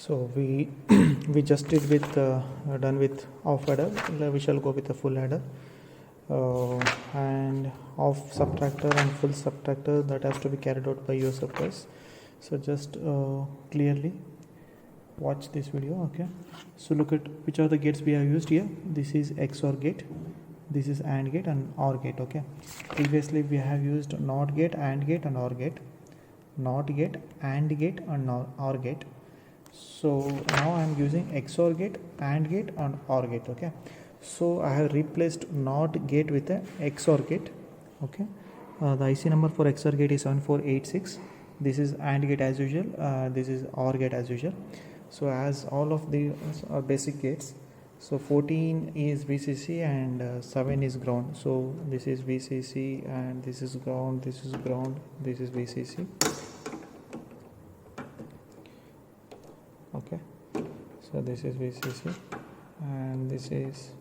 So we we just did with done with off adder. We shall go with a full adder, and off subtractor and full subtractor that has to be carried out by yourself. So just clearly watch this video. Okay, so look at which are the gates we have used here. This is XOR gate, this is AND gate and OR gate. Okay, previously we have used NOT gate, AND gate and OR gate, NOT gate, AND gate and OR gate. So now I am using XOR gate, AND gate and OR gate. Okay, so I have replaced NOT gate with a XOR gate. Okay, the IC number for XOR gate is 7486. This is AND gate as usual, this is OR gate as usual. So as all of these are basic gates, so 14 is VCC and 7 is ground. So this is VCC and this is ground, this is ground, this is VCC. Okay, so this is VCC and this is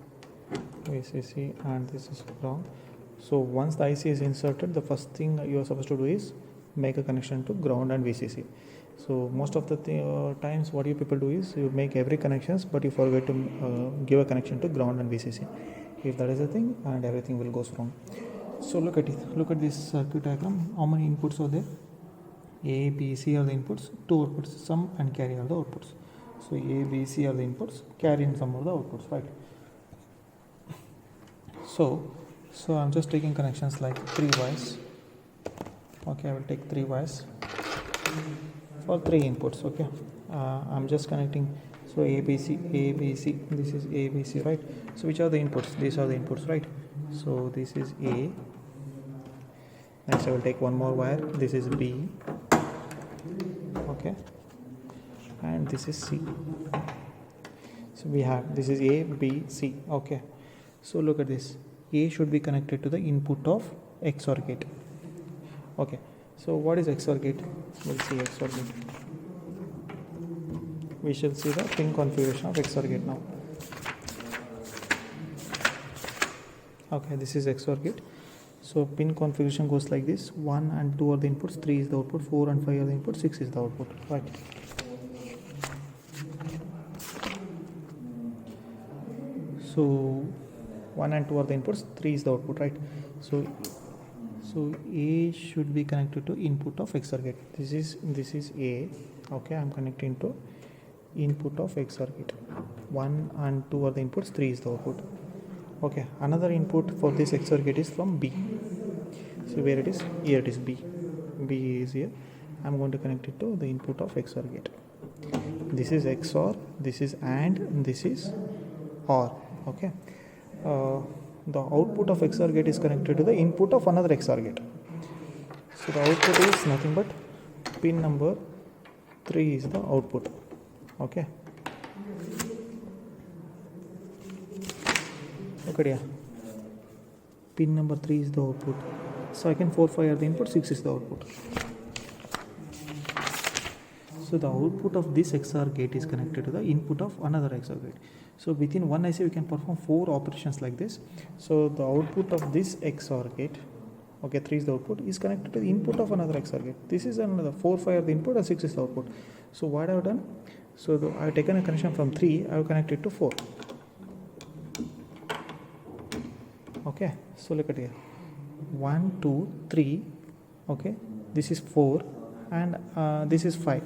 VCC and this is ground. So once the IC is inserted, the first thing you are supposed to do is make a connection to ground and VCC. So most of the times what you people do is you make every connections, but you forget to give a connection to ground and VCC. If that is the thing, and everything will go wrong. So look at it. Look at this circuit diagram. How many inputs are there? A, B, C are the inputs. 2 outputs, sum and carry are the outputs. So A, B, C are the inputs. Carry and sum are the outputs, right? So I'm just taking connections like 3 wires. Okay, I will take 3 wires for 3 inputs. Okay, I'm just connecting. So A, B, C, A, B, C. This is A, B, C, right? So which are the inputs? These are the inputs, right? So this is A. Next I will take one more wire. This is B. Okay, and this is C. So we have, this is A, B, C. Okay, so look at this. A should be connected to the input of XOR gate. Okay, so what is XOR gate? We'll see XOR gate. We shall see the pin configuration of XOR gate now. Okay, this is XOR gate. So pin configuration goes like this: 1 and 2 are the inputs, 3 is the output, 4 and 5 are the inputs, 6 is the output, right? So 1 and 2 are the inputs, 3 is the output, right? So A should be connected to input of XOR gate. This is A. Okay, I'm connecting to input of XOR gate. 1 and 2 are the inputs, 3 is the output. Okay, another input for this XOR gate is from B. So where it is? Here it is, B. B is here. I'm going to connect it to the input of XOR gate. This is XOR, this is AND, and this is OR. Okay. The output of XOR gate is connected to the input of another XOR gate. So the output is nothing but pin number 3 is the output. Okay. Look at here. Pin number 3 is the output. Second 4, 5 are the input, 6 is the output. So the output of this XOR gate is connected to the input of another XOR gate. So within one IC we can perform 4 operations like this. So the output of this XOR gate, okay, 3 is the output, is connected to the input of another XOR gate. This is another 4, 5 are the input and 6 is the output. So what I have done? So I have taken a connection from 3, I have connected to 4. Okay, so look at here. 1, 2, 3. Okay, this is 4 and this is 5.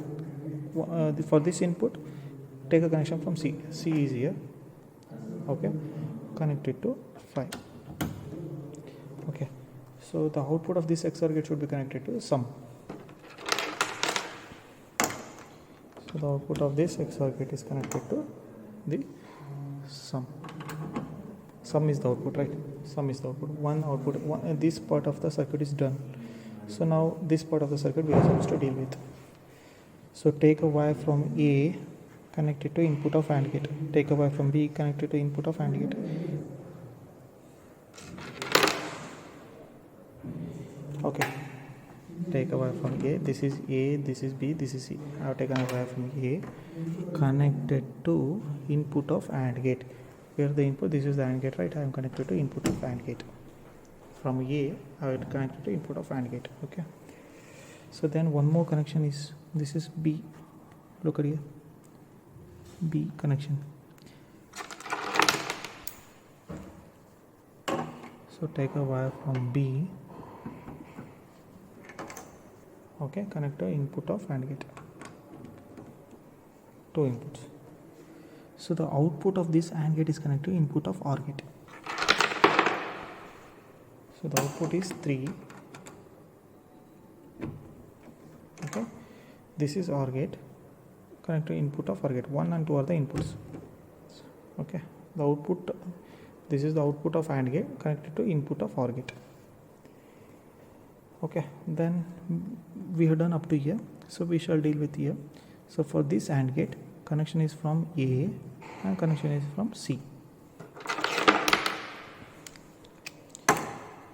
For this input, take a connection from C. C is here. Okay, connected to 5. Okay, so the output of this XOR gate should be connected to the sum. So the output of this XOR gate is connected to the sum. Sum is the output, right? Sum is the output. One output. This part of the circuit is done. So now this part of the circuit we are supposed to deal with. So take a wire from A connected to input of AND gate. Take a wire from B connected to input of AND gate. Okay. Take a wire from A. This is A, this is B, this is C. I have taken a wire from A connected to input of AND gate. Where the input, this is the AND gate, right? I am connected to input of AND gate. From A, I will connect to input of AND gate. Okay. So then one more connection is, this is B. Look at here. B connection. So take a wire from B, okay, connect the input of AND gate. Two inputs. So the output of this AND gate is connected to input of OR gate. So the output is 3. Okay, this is OR gate, connect to input of OR gate. 1 and 2 are the inputs. Okay, the output, this is the output of AND gate connected to input of OR gate. Okay, then we have done up to here, so we shall deal with here. So for this AND gate, connection is from A and connection is from C.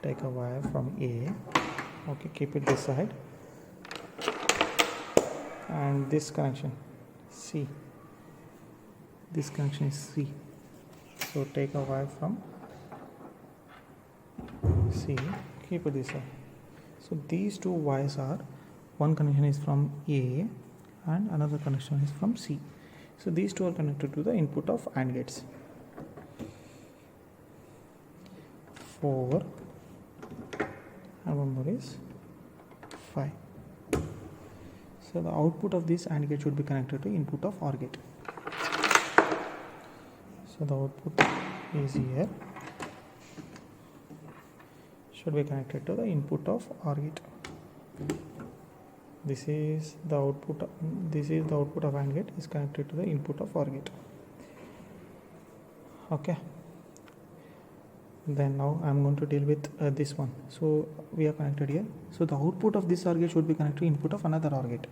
Take a wire from A, okay, keep it this side, and this connection C, this connection is C. So take a wire from C, keep it this side. So these two wires are, one connection is from A and another connection is from C. So these two are connected to the input of AND gates. 4 and one more is 5. So the output of this AND gate should be connected to input of OR gate. So the output is here, should be connected to the input of OR gate. This is the output of AND gate is connected to the input of OR gate. Okay, then now I am going to deal with this one. So we are connected here, so the output of this OR gate should be connected to input of another OR gate.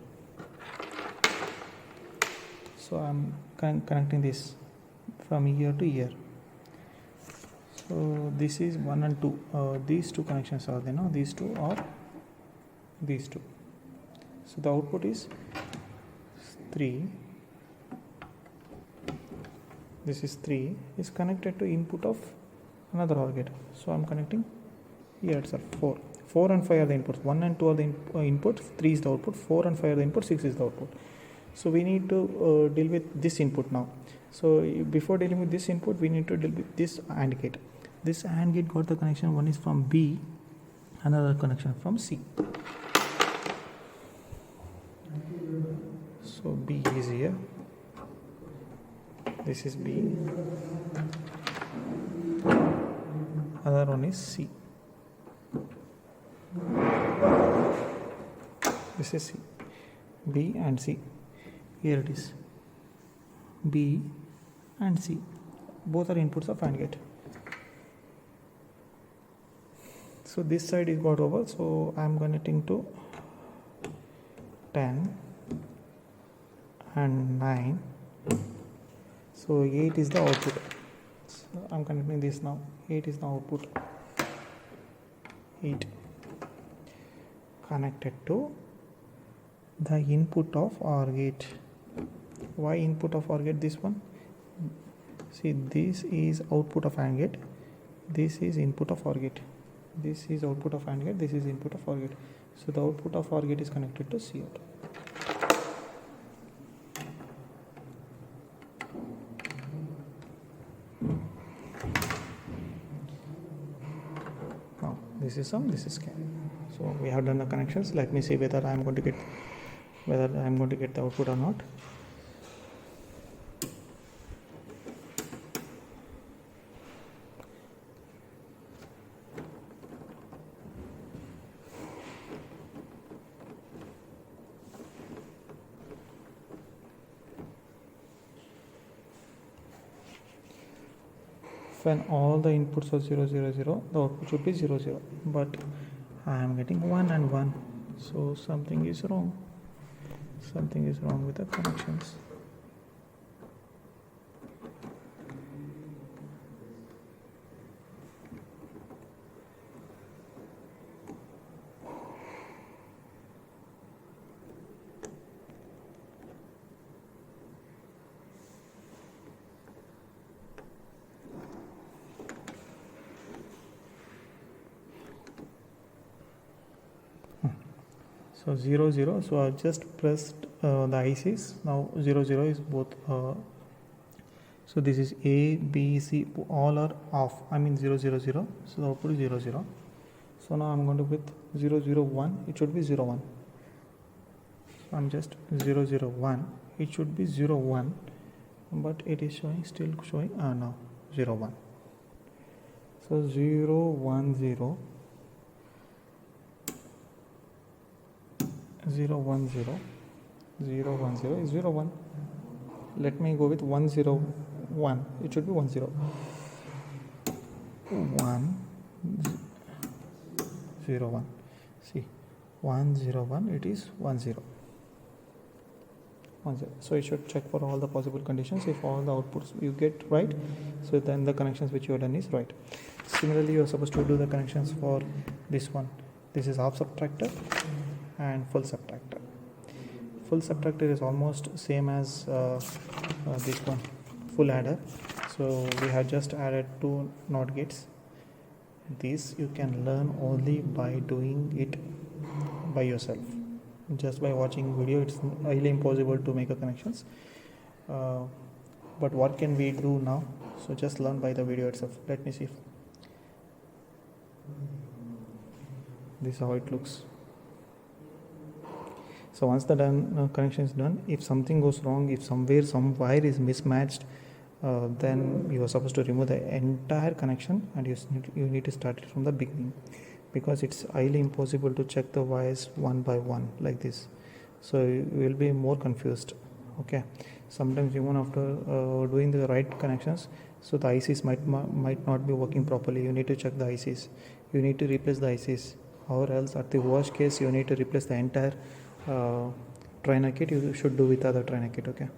So I am connecting this from here to here. So this is 1 and 2, these two connections are there now, these two or these two. So the output is 3, this is 3, is connected to input of another OR gate. So I am connecting here itself. 4 and 5 are the inputs, 1 and 2 are the inputs, 3 is the output, 4 and 5 are the input, 6 is the output. So we need to deal with this input now. So before dealing with this input, we need to deal with this AND gate. This AND gate got the connection, one is from B, another connection from C. So B is here, this is B, other one is C, this is C, B and C, here it is, B and C, both are inputs of AND gate. So this side is got over, so I am connecting to 10 and 9, so 8 is the output. So I am connecting this now, 8 is the output, 8 connected to the input of OR gate. Why input of OR gate? This one, see, this is output of AND gate, this is input of OR gate, this is output of AND gate, this is input of OR gate. So the output of OR gate is connected to C out. Now this is sum, this is carry. So we have done the connections. Let me see whether I am going to get the output or not. When all the inputs are 0 0 0, the output should be 0 0, but I am getting 1 and 1, so something is wrong with the connections. So 0 0, so I just pressed the ICs. Now 0 0 is both So this is A, B, C, all are off, I mean 0, 0, 0. So the output is 0, 0. So now I'm going to with 0, 0, 1, it should be 0, 1. So I'm just 0, 0, 1, it should be 0, 1, but it is showing, still showing, now 0, 1. So 0, 1, 0, 0, 1, 0, 0, 1, 0 is 0, 1. Let me go with 1, 0, 1, it should be 1, 0. 1, 0, 1. See, 1, 0, 1, it is 1, 0. 1, 0. So you should check for all the possible conditions. If all the outputs you get right, so then the connections which you have done is right. Similarly, you are supposed to do the connections for this one. This is half subtractor and full subtractor. Full subtractor is almost same as this one, full adder. So we have just added 2 NOT gates. This you can learn only by doing it by yourself. Just by watching video, it's highly impossible to make a connections. But what can we do now? So just learn by the video itself. Let me see if this is how it looks. So once the connection is done, if something goes wrong, if somewhere some wire is mismatched, then you are supposed to remove the entire connection and you need to start it from the beginning, because it's highly impossible to check the wires one by one like this. So you will be more confused. Okay, sometimes even after doing the right connections, so the ICs might not be working properly. You need to check the ICs, you need to replace the ICs, or else at the worst case you need to replace the entire trainer kit. You should do with other trainer kit. Okay.